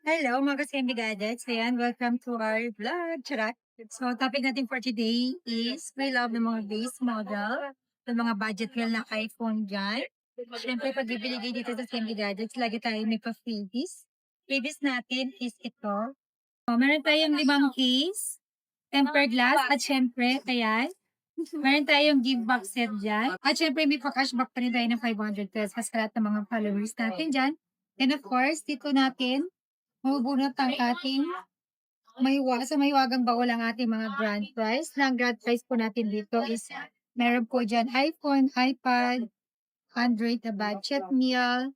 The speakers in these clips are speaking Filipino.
Hello mga ka-Semi-Gadgets. Ayan, welcome to our vlog. Charot. So, topic natin for today is pre-love ng mga base model, ng mga budget meal na iPhone dyan. Siyempre, pag bibili kayo dito sa Semi-Gadgets, lagi tayo may pa-freebies. Freebies natin is ito. So, meron tayong 5 case, tempered glass, at syempre, ayan, meron tayong give back set dyan. At syempre, may pa-cashback pa rin tayo ng 500 pesos sa lahat ng mga followers natin dyan. And of course, dito natin mabubunot ang ating sa mahiwagang baul ang ating mga grand prize. Na ang grand prize po natin dito is meron po dyan iPhone, iPad, Android na budget meal,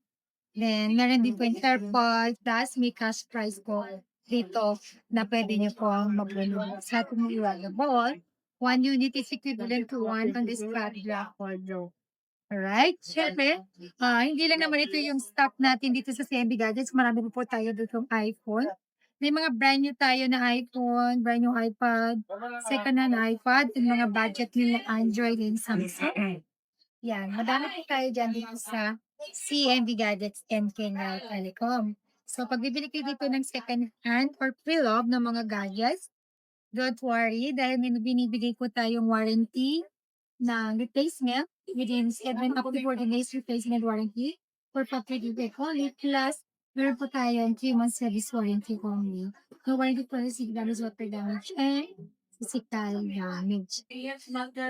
then meron din po yung AirPods, plus may cash prize po dito na pwede nyo po mabunot sa ating mahiwagang baul. 1 unit is equivalent to 1 on this Black Draw. Alright, syempre, hindi lang naman ito yung stock natin dito sa CMB Gadgets. Marami po tayo dito iPhone. May mga brand new tayo na iPhone, brand new iPad, second hand iPad, yung mga budget nila Android and Samsung. Yan, madami po tayo dyan dito sa CMB Gadgets and Kenya Telecom. So, pag bibili kayo dito ng second hand or pre-love ng mga gadgets, don't worry dahil may binibigay po tayong warranty na replacement within 7 up to 14 days replacement warranty for factory defect only. Plus, meron po tayong 3 months service warranty only. No warranty for the sick damage, water damage, and physical damage.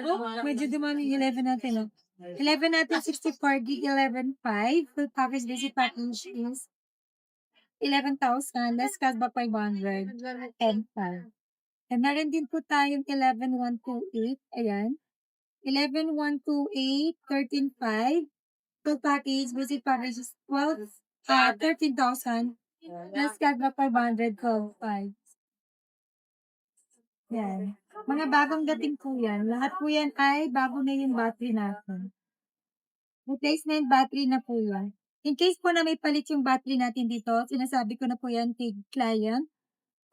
Oh, medyo dumami yung 11 natin. No? 11 natin, 64 gig, 11.5. Full package basic package is 11,000. Less cashback 500. And 5. And meron din po tayong 11,128. Ayan. 11,128, 13,500. Full package, basic package is 13,000. Plus cashback 500, 12,500. Yan. Mga bagong dating po yan. Lahat po yan ay bago na yung battery natin. Replacement battery na po yan. In case po na may palit yung battery natin dito, sinasabi ko na po yan kay client.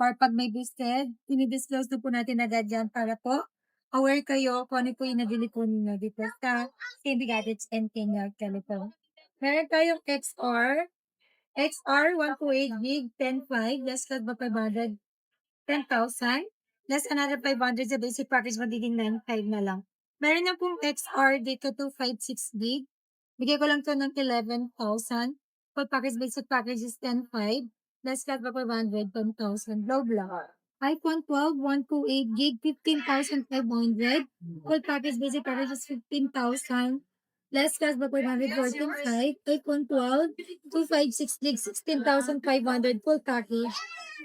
Or pag may boosted, dinidisclose na po natin agad yan para po aware kayo kung ano po yung nabili po ninyo dito sa CMB Gadgets and Kenya Telecom. Meron tayong XR 128 gig, 10.5, less cut ba 500, 10,000, less another 500 sa basic package, magiging 9.5 na lang. Meron na pong XR dito 256 gig, bigay ko lang to ng 11,000. Full package, basic package is 10.5. Less cut ba 500, 10,000. Globe lang. iPhone 12, 128 gig, 15,500. Full package, basic package is 15,000. Less cut ba 500, 14,500. iPhone 12, 256 gig, 16,500. Full package.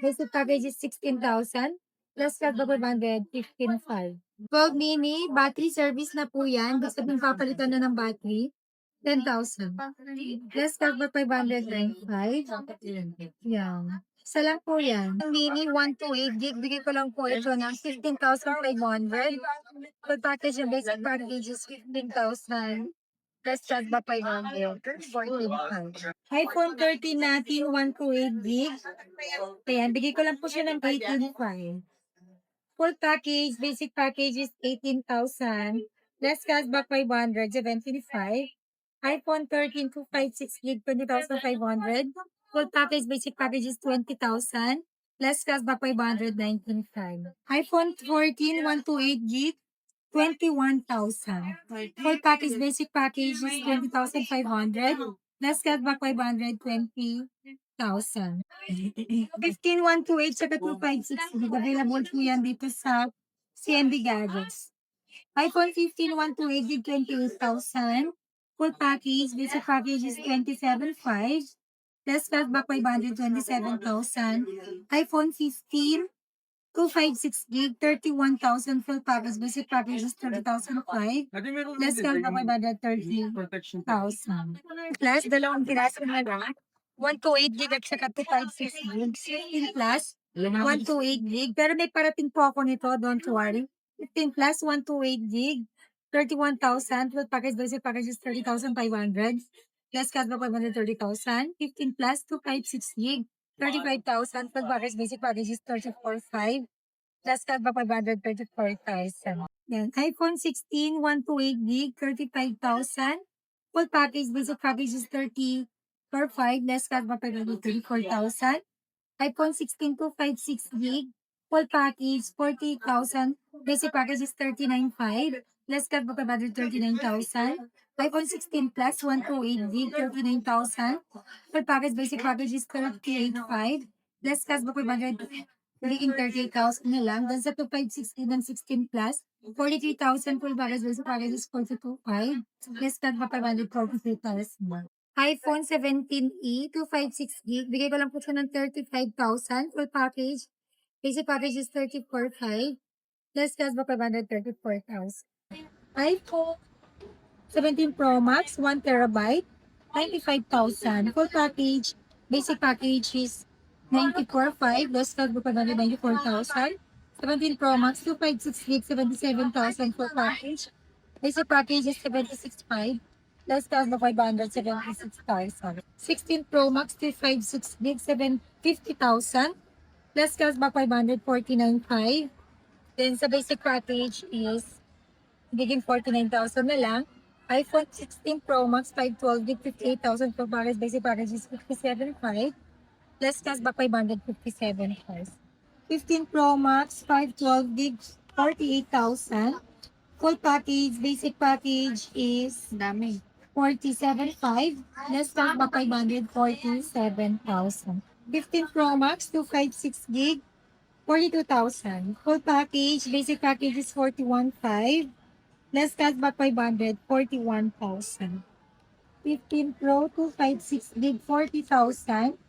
Basic package is 16,000. Less cut ba 500, 15,500. 12 mini, battery service na po yan. Basta papalitan na ng battery. 10,000. Less cover 595. Yan. Isa lang po yan. Mini 128 gig. Bigay ko lang po ito ng 15,500. Full package yung basic package is 15,000. Plus charge ba 500? 14,500. iPhone 13 natin, 128 gig. Ayan, bigay ko lang po siya ng 18,500. Full package, basic package is 18,000. Less cashback 500, 75. iPhone 13 256 gig, 20,500. Full package, basic package is 20,000. Less cashback 500, 19,500. iPhone 14 128 gig, 21,000. Full package, basic package is 20,500. Less cashback 500, 20,000. 15,128 saka 256 gig. Available po yan dito sa CMB Gadgets. iPhone 15 128 gig, 28,000. Full package, basic package is 27,500. Less cashback 500, 27,000. iPhone 15 256 gig, 31,000. Full package, basic package is 30,005. Less cashback 500, 30,000. Plus, dalawang piraso na lang. 128 gig at saka 256 gig. 15 plus, 128 gig. Pero may parating po ako nito, don't worry. 15 plus, 128 gig. 31,000. Full package, basic package is 30,500. Plus cashback 530,000. 15 plus, 256 gig. 35,000. Full package, basic package is 34,500. Plus cashback 534,000. Then, iPhone 16, 128 gig, 35,000. Full package, basic package is 30 per 5. Less cashback 534,000. iPhone 16 256 gig, full package, 40,000. Basic package is 39,500. Less cut pa budget 39,000. iPhone 16 Plus, 128 gig, 39,000. Full package, basic package is 38,500. Less cut pa budget, magiging 38,000 na lang. Then sa 256 gig ng 16 Plus, 43,000. Full package, basic package is 42,500. Less cut pa budget 43,000. iPhone 17e, 256 gig. Bigay ko lang po siya ng 35,000. Full package. Basic package is 34,500. Less cash ba 534,000. iPhone 17 Pro Max, 1 terabyte, 95,000. Full package. Basic package is 94,500. Less cash ba 594,000. 17 Pro Max, 256 gig, 77,000 full package. Basic package is 76,500. Less cash na 576,000. 16 Pro Max 256 gig 750,000. Less cash ba 549,500. Then sa basic package is giging 49,000 na lang. iPhone 16 Pro Max 512 gig 58,000 for package. Basic package is 57,500. Less cash ba 557,000. 15 Pro Max 512 gig 48,000. Full package, basic package is dami. 47,500. Less cash ba 547,000. 15 Pro Max 256 gig 42,000. Full package, basic package is 41,500. Less cash ba 541,000. 15 Pro 256 gig 40,000.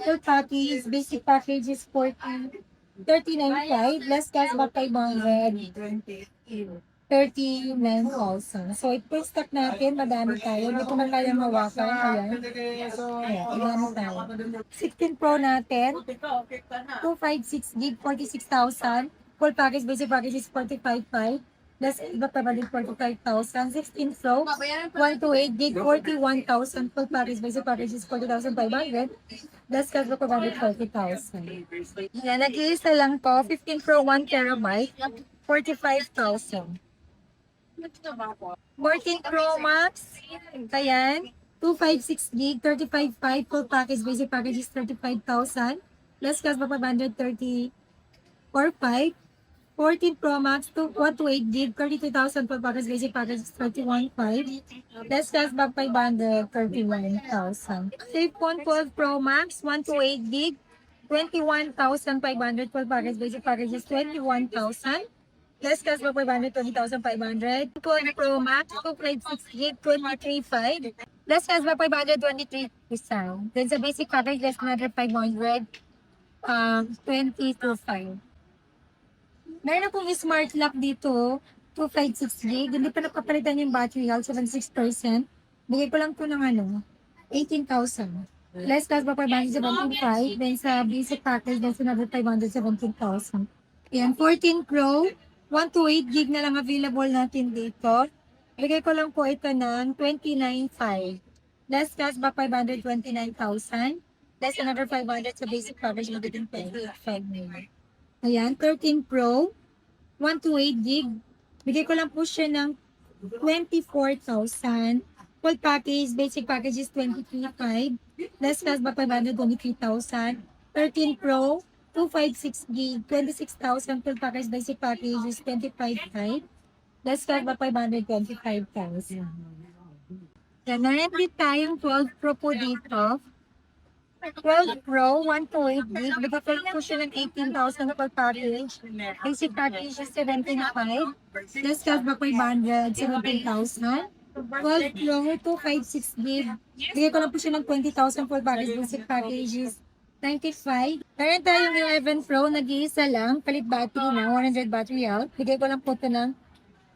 Full package, basic package is 39,500. Less cash ba 539,000. So, ito yung stock natin. Madami tayo. Hindi ko man kayang hawakan. Ayan. Ayan. Madami tayo. 16 Pro natin. 256 gig, 46,000. Full package, basic package is 45,500. Less iba pa ba din 45,000. 16 Pro, 128 gig, 41,000. Full package, basic package is 40,500. Less cash pa ba din 40,000. Yan, nag-iisa lang to. 15 Pro, 1 terabyte, 45,000. 14 Pro Max, ayan, 256 gig, 35,500, full package, basic package is 35,000. Less cash pa 534,500. 14 Pro Max, 128 gig, 32,000, full package, basic package is 31,500. Less cash ba 531,000. iPhone 12 Pro Max, 128 gig, 21,500, full package, basic package is 21,000. Less cash ba 520,500. 12 Pro Max, 256 gig, 23,500. Less cash ba 523,000. Then sa basic package, less another 500, 22,500. Meron akong smart lock dito, 256 gig. Hindi pa napapalitan yung battery health, 76%. Bigay ko lang to ng 18,000. Less cash ba 517,500. Then sa basic package, less another 517,000. Yan, 14 Pro, 128 gig na lang available natin dito. Bigay ko lang po ito ng 29,500. Less cash ba 529,000. Less another 500 sa basic package, magiging 28,500 na. Ayan, 13 Pro, 128 gig. Bigay ko lang po siya ng 24,000. Full package, basic package is 23,500. Less cash ba 523,000. 13 Pro, 256 gig, 26,000. Full package, basic package is 25,500. Less cash ba 525,000. Yan, narin din tayong 12 Pro po dito. 12 Pro, 128 gig. Bigay ko siya ng 18,000 full package. Basic package is 17,500. Less cash ba 517,000. 12 Pro, 256 gig. Bigay ko lang po siya ng 20,000 full package. Basic package is 95. Meron tayong 11 Pro, nag-iisa lang. Palit battery na, 100 battery out. Bigay ko lang po ito ng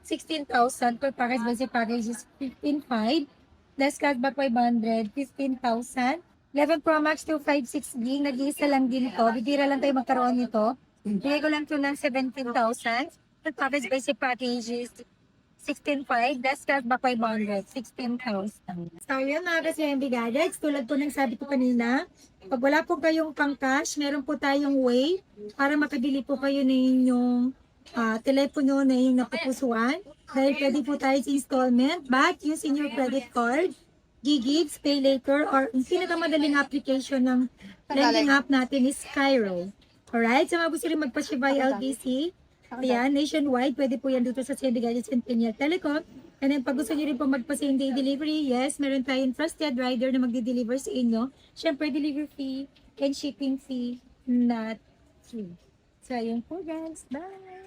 16,000 full package. Basic package is 15,500. Less cash ba 500, 15,000. 11 Pro Max 256 gig, nag-iisa lang din ito. Bibira lang tayo magkaroon nito. Bigay ko lang ito ng 17,000. Full package, basic package is 16,500. Less cash ba 500, 16,000. So yun mga kasi gadgets, tulad po ng sabi ko kanina, pag wala po kayong pang-cash, meron po tayong way para makabili po kayo ng inyong telepono na inyong napupusuan. Dahil pwede po tayo sa installment, but using your credit card, Gigigs, Pay Later, or yung pinakamadaling application ng lending app natin is Skyro. Alright, sa mga gusto rin magpa-Shibay LTC, ayan, nationwide, pwede po yan dito sa City Gadgets and Pinyal Telecom. And then, pag gusto nyo rin po magpa-same day delivery, yes, meron tayong trusted rider na magde-deliver sa inyo. Siyempre, delivery fee and shipping fee not free. So, ayun po guys. Bye!